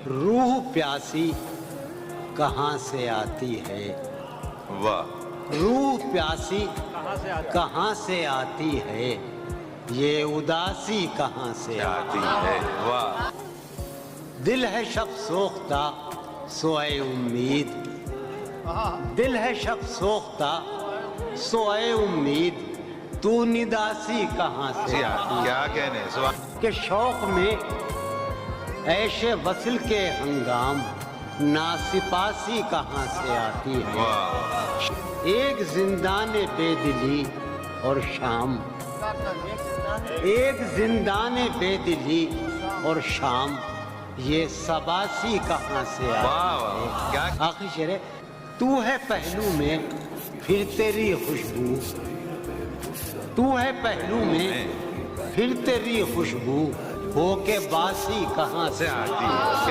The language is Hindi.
रूह प्यासी कहाँ से आती है। वाह। रूह प्यासी कहाँ से आती है, ये उदासी कहाँ से आती है। वाह। दिल है शब सोख्ता सोए उम्मीद, दिल है शब सोख्ता सोए उम्मीद, तू निदासी कहाँ से आती क्या कहने के शौक में ऐशे वसल के हंगाम, नासिपासी कहाँ से आती है। वाह। एक जिंदान बेदिली और शाम, एक जिंदान बेदिली और शाम, ये सबासी कहाँ से आती है। क्या आखिरी शेर है, तू है पहलू में फिर तेरी खुशबू, तू है पहलू में फिर तेरी खुशबू, होके बासी कहाँ से आती है।